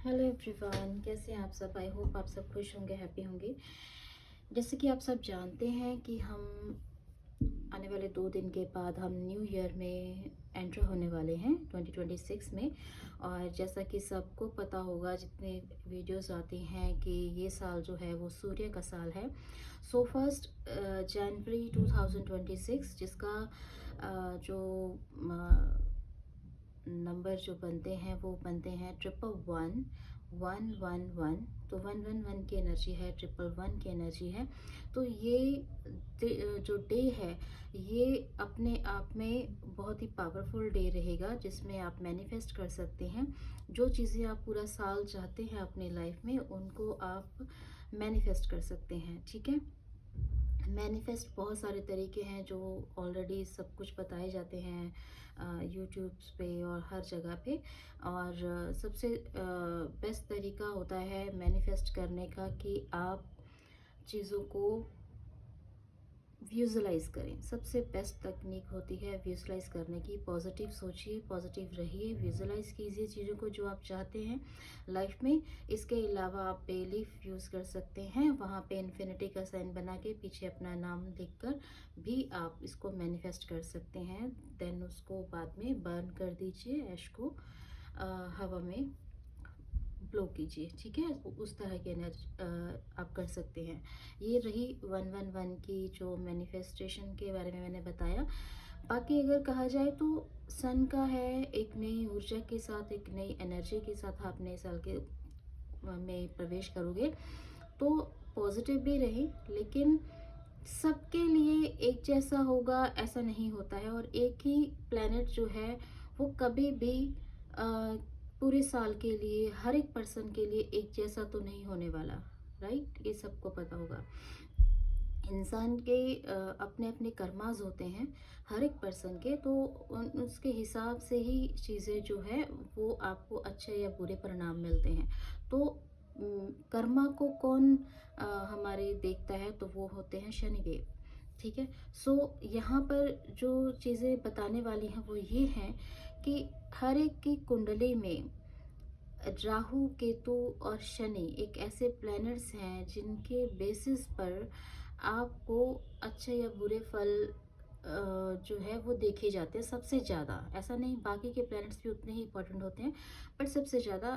Hello everyone, कैसे हैं आप सब। आई होप आप सब खुश होंगे, हैप्पी होंगे। जैसे कि आप सब जानते हैं कि हम आने वाले 2 दिन के बाद हम न्यू ईयर में एंटर होने वाले हैं 2026 में। और जैसा कि सबको पता होगा, जितने वीडियोस आती हैं, कि ये साल जो है वो सूर्य का साल है। सो फर्स्ट जनवरी 2026 जिसका जो नंबर जो बनते हैं वो बनते हैं 111 111। तो 111 की एनर्जी है, 111 की एनर्जी है। तो ये जो डे है, ये अपने आप में बहुत ही पावरफुल डे रहेगा, जिसमें आप मैनिफेस्ट कर सकते हैं। जो चीज़ें आप पूरा साल चाहते हैं अपनी लाइफ में, उनको आप मैनिफेस्ट कर सकते हैं। ठीक है। मैनिफेस्ट बहुत सारे तरीके हैं जो ऑलरेडी सब कुछ बताए जाते हैं यूट्यूब्स पे और हर जगह पे। और सबसे बेस्ट तरीका होता है मैनिफेस्ट करने का कि आप चीज़ों को विजुलाइज करें। सबसे बेस्ट तकनीक होती है विजुलाइज करने की। पॉजिटिव सोचिए, पॉजिटिव रहिए, विजुलाइज कीजिए चीज़ों को जो आप चाहते हैं लाइफ में। इसके अलावा आप बेलीफ यूज़ कर सकते हैं, वहाँ पे इन्फिनिटी का साइन बना के पीछे अपना नाम लिखकर भी आप इसको मैनिफेस्ट कर सकते हैं। देन उसको बाद में बर्न कर दीजिए, ऐश को हवा में ब्लो कीजिए। ठीक है, उस तरह की एनर्जी आप कर सकते हैं। ये रही 111 की जो मैनिफेस्टेशन के बारे में मैंने बताया। बाकी अगर कहा जाए तो सन का है, एक नई ऊर्जा के साथ, एक नई एनर्जी के साथ आप नए साल के में प्रवेश करोगे तो पॉजिटिव भी रहे, लेकिन सबके लिए एक जैसा होगा ऐसा नहीं होता है। और एक ही प्लेनेट जो है वो कभी भी पूरे साल के लिए हर एक पर्सन के लिए एक जैसा तो नहीं होने वाला। राइट, ये सबको पता होगा। इंसान के अपने अपने कर्मास होते हैं हर एक पर्सन के, तो उसके हिसाब से ही चीज़ें जो है वो आपको अच्छे या बुरे परिणाम मिलते हैं। तो कर्मा को कौन हमारे देखता है, तो वो होते हैं शनिदेव। ठीक है। सो यहाँ पर जो चीज़ें बताने वाली हैं वो ये हैं कि हर एक की कुंडली में राहु, केतु और शनि एक ऐसे प्लैनेट्स हैं जिनके बेसिस पर आपको अच्छे या बुरे फल जो है वो देखे जाते हैं सबसे ज़्यादा। ऐसा नहीं, बाकी के प्लैनेट्स भी उतने ही इम्पोर्टेंट होते हैं, पर सबसे ज़्यादा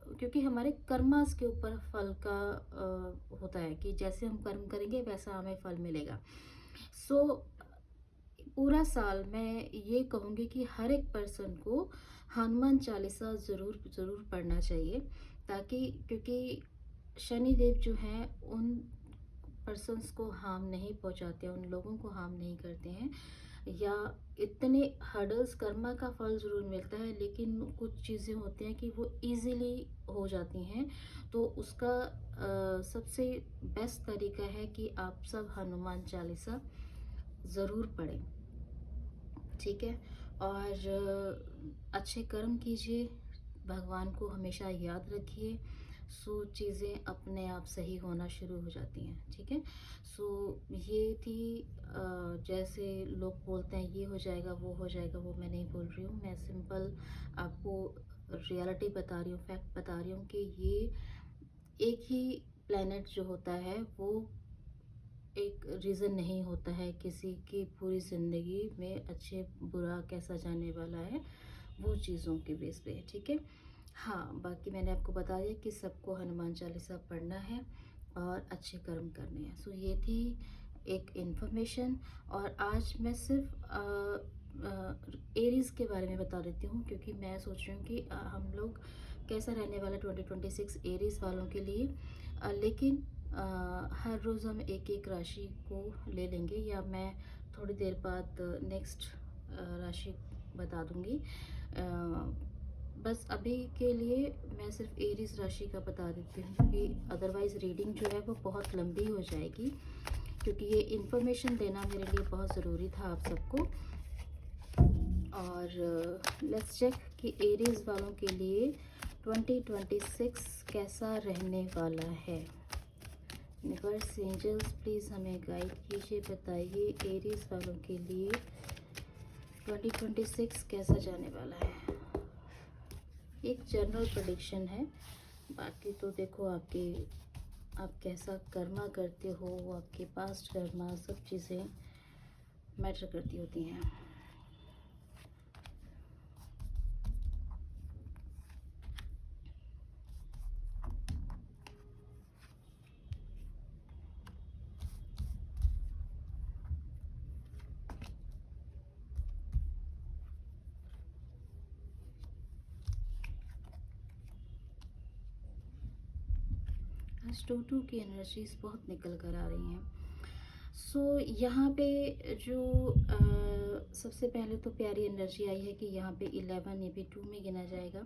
क्योंकि हमारे कर्मास के ऊपर फल का होता है कि जैसे हम कर्म करेंगे वैसा हमें फल मिलेगा। सो पूरा साल मैं ये कहूँगी कि हर एक पर्सन को हनुमान चालीसा ज़रूर ज़रूर पढ़ना चाहिए, ताकि क्योंकि शनि देव जो हैं उन पर्सन्स को हार्म नहीं पहुंचाते, उन लोगों को हार्म नहीं करते हैं। या इतने हर्डल्स, कर्मा का फल ज़रूर मिलता है, लेकिन कुछ चीज़ें होती हैं कि वो इजीली हो जाती हैं। तो उसका सबसे बेस्ट तरीका है कि आप सब हनुमान चालीसा ज़रूर पढ़ें। ठीक है। और अच्छे कर्म कीजिए, भगवान को हमेशा याद रखिए। सो चीज़ें अपने आप सही होना शुरू हो जाती हैं। ठीक है। सो ये थी जैसे लोग बोलते हैं ये हो जाएगा वो हो जाएगा, वो मैं नहीं बोल रही हूँ। मैं सिंपल आपको रियलिटी बता रही हूँ, फैक्ट बता रही हूँ कि ये एक ही प्लेनेट जो होता है वो एक रीज़न नहीं होता है किसी की पूरी ज़िंदगी में अच्छे बुरा कैसा जाने वाला है, वो चीज़ों के बेस पे है। ठीक है। हाँ, बाकी मैंने आपको बता दिया कि सबको हनुमान चालीसा पढ़ना है और अच्छे कर्म करने हैं। सो ये थी एक इन्फॉर्मेशन। और आज मैं सिर्फ एरीज़ के बारे में बता देती हूँ, क्योंकि मैं सोच रही हूँ कि हम लोग कैसा रहने वाला 2026 एरीज़ वालों के लिए। लेकिन हर रोज़ हम एक एक राशि को ले लेंगे, या मैं थोड़ी देर बाद नेक्स्ट राशि बता दूंगी। बस अभी के लिए मैं सिर्फ एरीज राशि का बता देती हूँ, क्योंकि अदरवाइज़ रीडिंग जो है वो बहुत लंबी हो जाएगी, क्योंकि ये इन्फॉर्मेशन देना मेरे लिए बहुत ज़रूरी था आप सबको। और लेट्स चेक कि एरीज वालों के लिए 2026 कैसा रहने वाला है। यूनिवर्स, एंजल्स, प्लीज़ हमें गाइड कीजिए, बताइए एरीज वालों के लिए 2026 कैसा जाने वाला है। एक जनरल प्रेडिक्शन है, बाकी तो देखो आप कैसा कर्मा करते हो, आपके पास्ट कर्मा सब चीज़ें मैटर करती होती हैं। आज 2-2 की एनर्जीज बहुत निकल कर आ रही हैं। सो यहाँ पे जो सबसे पहले तो प्यारी एनर्जी आई है कि यहाँ पे 11 ये भी 2 में गिना जाएगा।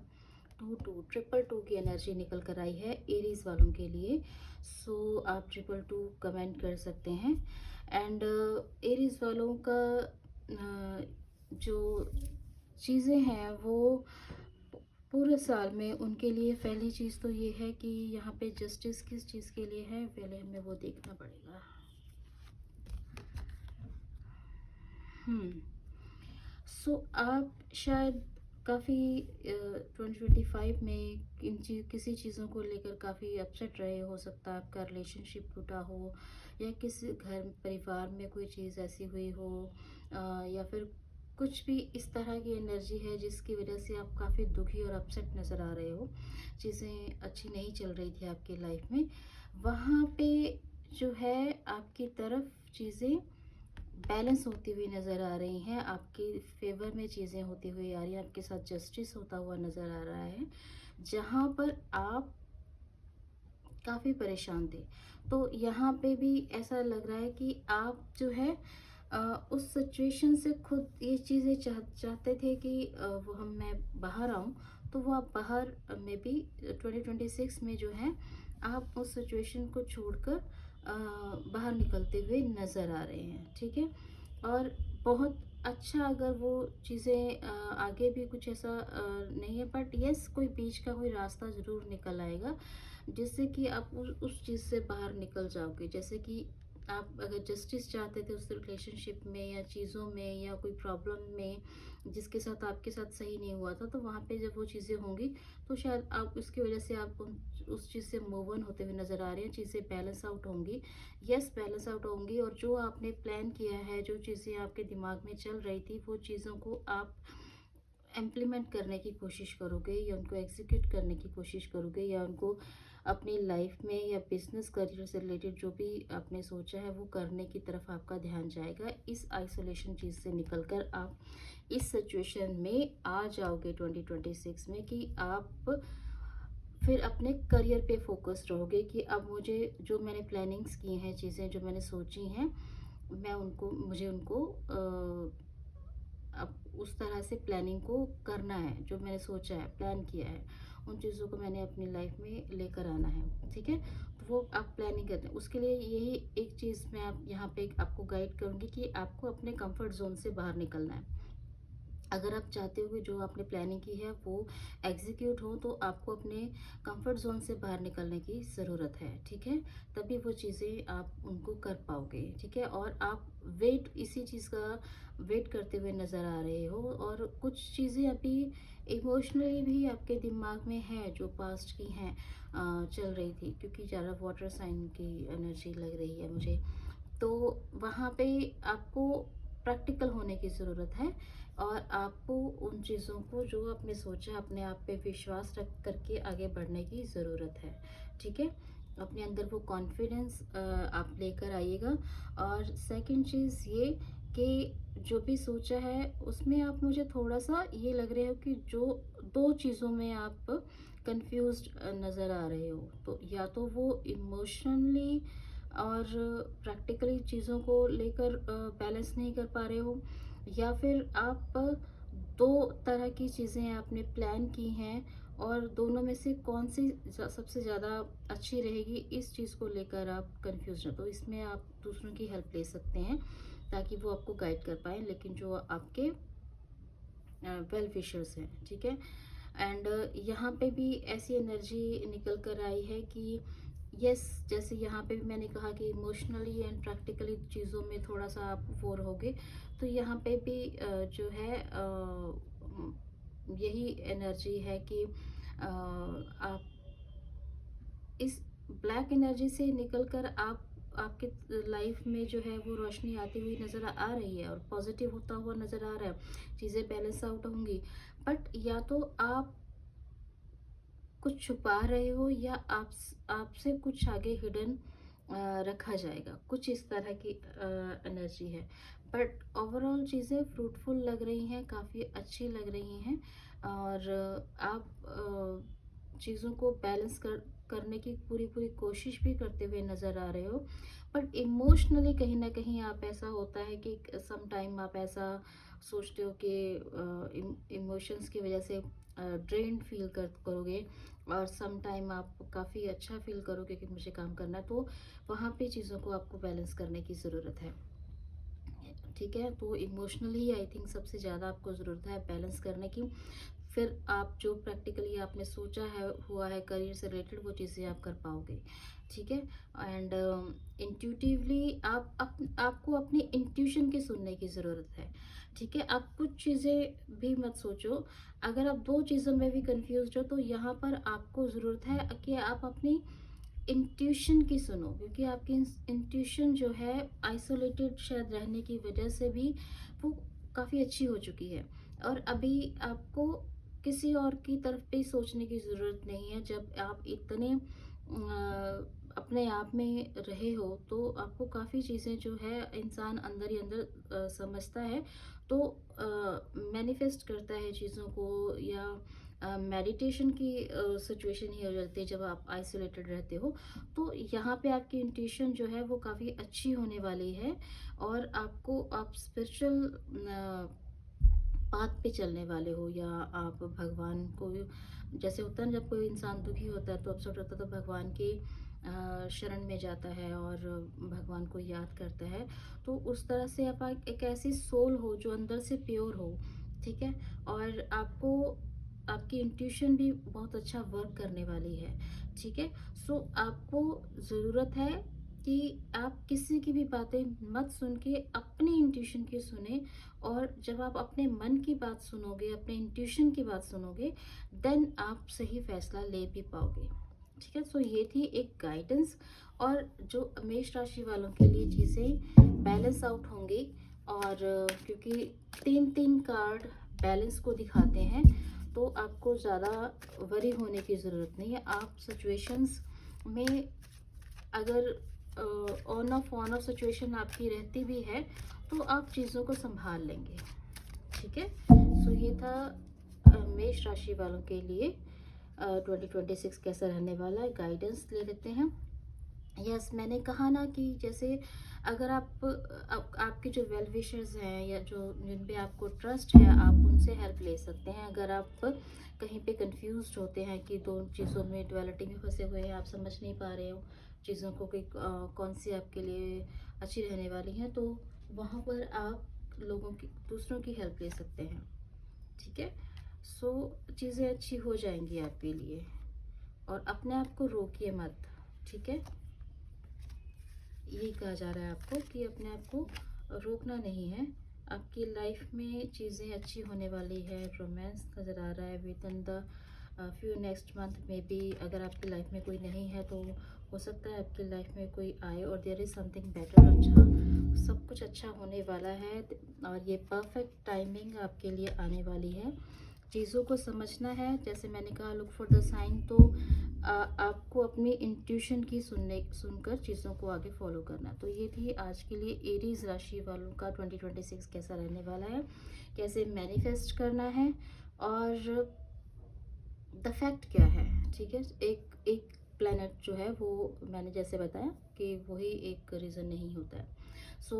2-2 ट्रिपल 2 की एनर्जी निकल कर आई है एरीज वालों के लिए। सो आप ट्रिपल 2 कमेंट कर सकते हैं। एंड एरीज वालों का जो चीज़ें हैं वो पूरे साल में उनके लिए पहली चीज़ तो ये है कि यहाँ पे जस्टिस किस चीज़ के लिए है, पहले हमें वो देखना पड़ेगा। सो आप शायद काफ़ी 2025 में किसी चीज़ों को लेकर काफ़ी अपसेट रहे। हो सकता है आपका रिलेशनशिप टूटा हो, या किसी घर परिवार में कोई चीज़ ऐसी हुई हो, या फिर कुछ भी इस तरह की एनर्जी है जिसकी वजह से आप काफ़ी दुखी और अपसेट नज़र आ रहे हो। चीज़ें अच्छी नहीं चल रही थी आपकी लाइफ में। वहाँ पे जो है आपकी तरफ चीज़ें बैलेंस होती हुई नज़र आ रही हैं, आपके फेवर में चीज़ें होती हुई आ रही हैं, आपके साथ जस्टिस होता हुआ नज़र आ रहा है, जहाँ पर आप काफ़ी परेशान थे। तो यहाँ पे भी ऐसा लग रहा है कि आप जो है उस सिचुएशन से खुद ये चीज़ें चाहते थे कि वो मैं बाहर आऊँ। तो वो आप बाहर में भी 2026 में जो है आप उस सिचुएशन को छोड़कर बाहर निकलते हुए नज़र आ रहे हैं, ठीक है। और बहुत अच्छा, अगर वो चीज़ें आगे भी कुछ ऐसा नहीं है, बट यस कोई बीच का कोई रास्ता ज़रूर निकल आएगा जिससे कि आप उस चीज़ से बाहर निकल जाओगे। जैसे कि आप अगर जस्टिस चाहते थे उस रिलेशनशिप में या चीज़ों में या कोई प्रॉब्लम में जिसके साथ आपके साथ सही नहीं हुआ था, तो वहाँ पे जब वो चीज़ें होंगी तो शायद आप उसकी वजह से आप उस चीज़ से मूव ऑन होते हुए नज़र आ रहे हैं। चीज़ें बैलेंस आउट होंगी, यस बैलेंस आउट होंगी। और जो आपने प्लान किया है, जो चीज़ें आपके दिमाग में चल रही थी, वो चीज़ों को आप इम्प्लीमेंट करने की कोशिश करोगे या उनको एग्जीक्यूट करने की कोशिश करोगे, या उनको अपनी लाइफ में या बिजनेस करियर से रिलेटेड जो भी आपने सोचा है वो करने की तरफ आपका ध्यान जाएगा। इस आइसोलेशन चीज़ से निकलकर आप इस सिचुएशन में आ जाओगे 2026 में कि आप फिर अपने करियर पे फोकस रहोगे कि अब मुझे जो मैंने प्लानिंग्स की हैं, चीज़ें जो मैंने सोची हैं, मुझे उनको अब उस तरह से प्लानिंग को करना है। जो मैंने सोचा है, प्लान किया है, उन चीज़ों को मैंने अपनी लाइफ में लेकर आना है, ठीक है। तो वो आप प्लानिंग करते हैं, उसके लिए यही एक चीज़ मैं आप यहाँ पे आपको गाइड करूँगी कि आपको अपने कंफर्ट जोन से बाहर निकलना है। अगर आप चाहते हो कि जो आपने प्लानिंग की है वो एग्जीक्यूट हो, तो आपको अपने कंफर्ट जोन से बाहर निकलने की ज़रूरत है, ठीक है। तभी वो चीज़ें आप उनको कर पाओगे, ठीक है। और आप इसी चीज़ का वेट करते हुए नज़र आ रहे हो, और कुछ चीज़ें अभी इमोशनली भी आपके दिमाग में है जो पास्ट की हैं, चल रही थी, क्योंकि ज़्यादा वाटर साइन की एनर्जी लग रही है मुझे। तो वहाँ पे आपको प्रैक्टिकल होने की ज़रूरत है, और आपको उन चीज़ों को जो आपने सोचा अपने आप पे विश्वास रख करके आगे बढ़ने की ज़रूरत है, ठीक है। अपने अंदर वो कॉन्फिडेंस आप लेकर आइएगा। और सेकंड चीज़ ये कि जो भी सोचा है उसमें आप मुझे थोड़ा सा ये लग रहे हो कि जो दो चीज़ों में आप कंफ्यूज्ड नज़र आ रहे हो, तो या तो वो इमोशनली और प्रैक्टिकली चीज़ों को लेकर बैलेंस नहीं कर पा रहे हो, या फिर आप दो तरह की चीज़ें आपने प्लान की हैं और दोनों में से कौन सी सबसे ज़्यादा अच्छी रहेगी, इस चीज़ को लेकर आप कंफ्यूज हो। तो इसमें आप दूसरों की हेल्प ले सकते हैं ताकि वो आपको गाइड कर पाएँ, लेकिन जो आपके वेल विशर्स हैं, ठीक है। एंड यहाँ पे भी ऐसी एनर्जी निकल कर आई है कि यस, जैसे यहाँ पे भी मैंने कहा कि इमोशनली एंड प्रैक्टिकली चीज़ों में थोड़ा सा आप वो रहोगे, तो यहाँ पे भी जो है यही एनर्जी है कि आप इस ब्लैक एनर्जी से निकल कर आप आपके लाइफ में जो है वो रोशनी आती हुई नज़र आ रही है और पॉजिटिव होता हुआ नज़र आ रहा है, चीज़ें बैलेंस आउट होंगी। बट या तो आप कुछ छुपा रहे हो या आपसे कुछ आगे हिडन रखा जाएगा, कुछ इस तरह की एनर्जी है। बट ओवरऑल चीज़ें फ्रूटफुल लग रही हैं, काफ़ी अच्छी लग रही हैं और आप चीज़ों को बैलेंस करने की पूरी पूरी कोशिश भी करते हुए नज़र आ रहे हो। बट इमोशनली कहीं ना कहीं आप ऐसा होता है कि सम टाइम आप ऐसा सोचते हो कि इमोशंस की वजह से ड्रेन फील करोगे और सम टाइम आप काफ़ी अच्छा फील करोगे कि मुझे काम करना है, तो वहाँ पे चीज़ों को आपको बैलेंस करने की ज़रूरत है। ठीक है, तो इमोशनली आई थिंक सबसे ज़्यादा आपको ज़रूरत है बैलेंस करने की। फिर आप जो प्रैक्टिकली आपने सोचा है हुआ है करियर से रिलेटेड, वो चीज़ें आप कर पाओगे। ठीक है, एंड इंट्यूटिवली आपको अपनी इंट्यूशन की सुनने की ज़रूरत है। ठीक है, आप कुछ चीज़ें भी मत सोचो। अगर आप दो चीज़ों में भी कंफ्यूज हो तो यहाँ पर आपको ज़रूरत है कि आप अपनी इंट्यूशन की सुनो, क्योंकि आपकी इंट्यूशन जो है आइसोलेटेड शायद रहने की वजह से भी वो काफ़ी अच्छी हो चुकी है और अभी आपको किसी और की तरफ भी सोचने की ज़रूरत नहीं है। जब आप इतने अपने आप में रहे हो तो आपको काफ़ी चीज़ें जो है इंसान अंदर ही अंदर समझता है, तो मैनिफेस्ट करता है चीज़ों को, या मेडिटेशन की सिचुएशन ही हो जाती है जब आप आइसोलेटेड रहते हो। तो यहाँ पे आपकी इंट्यूशन जो है वो काफ़ी अच्छी होने वाली है और आप स्पिरिचुअल पाथ पे चलने वाले हो, या आप भगवान को, जैसे होता है ना जब कोई इंसान दुखी होता है तो अपसेट होता है तो भगवान के शरण में जाता है और भगवान को याद करता है। तो उस तरह से आप एक ऐसी सोल हो जो अंदर से प्योर हो। ठीक है, और आपको आपकी इंट्यूशन भी बहुत अच्छा वर्क करने वाली है। ठीक है, सो आपको ज़रूरत है कि आप किसी की भी बातें मत सुन के अपनी इंट्यूशन की सुने, और जब आप अपने मन की बात सुनोगे, अपने इंट्यूशन की बात सुनोगे, देन आप सही फैसला ले भी पाओगे। ठीक है, सो ये थी एक गाइडेंस, और जो मेष राशि वालों के लिए चीज़ें बैलेंस आउट होंगी, और क्योंकि तीन तीन कार्ड बैलेंस को दिखाते हैं तो आपको ज़्यादा वरी होने की ज़रूरत नहीं है। आप सिचुएशंस में अगर ऑन ऑफ सिचुएशन आपकी रहती भी है तो आप चीज़ों को संभाल लेंगे। ठीक है, सो ये था मेष राशि वालों के लिए 2026 कैसा रहने वाला है, गाइडेंस ले लेते हैं। यस, मैंने कहा ना कि जैसे अगर आपके जो वेल विशर्स हैं या जो जिन पे आपको ट्रस्ट है, आप उनसे हेल्प ले सकते हैं। अगर आप कहीं पे कंफ्यूज्ड होते हैं कि दो चीज़ों में डुअलिटी में फंसे हुए हैं, आप समझ नहीं पा रहे हो चीज़ों को कि कौन सी आपके लिए अच्छी रहने वाली हैं, तो वहाँ पर आप लोगों की दूसरों की हेल्प ले सकते हैं। ठीक है, सो चीज़ें अच्छी हो जाएंगी आपके लिए, और अपने आप को रोकिए मत। ठीक है, यही कहा जा रहा है आपको कि अपने आप को रोकना नहीं है। आपकी लाइफ में चीज़ें अच्छी होने वाली है, रोमांस नज़र आ रहा है with in the few next month में भी। अगर आपकी लाइफ में कोई नहीं है तो हो सकता है आपकी लाइफ में कोई आए, और देयर इज़ समथिंग बेटर। अच्छा, सब कुछ अच्छा होने वाला है और ये परफेक्ट टाइमिंग आपके लिए आने वाली है। चीज़ों को समझना है, जैसे मैंने कहा लुक फॉर द साइन, तो आपको अपनी इंट्यूशन की सुनकर चीज़ों को आगे फॉलो करना। तो ये थी आज के लिए एरीज राशि वालों का 2026 कैसा रहने वाला है, कैसे मैनिफेस्ट करना है, और द फैक्ट क्या है। ठीक है, एक एक प्लैनेट जो है वो मैंने जैसे बताया कि वही एक रीज़न नहीं होता है। सो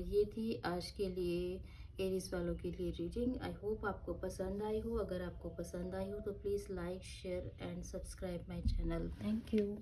ये थी आज के लिए एरीज वालों के लिए रीडिंग। आई होप आपको पसंद आई हो। अगर आपको पसंद आई हो तो please like share and subscribe my channel. Thank you.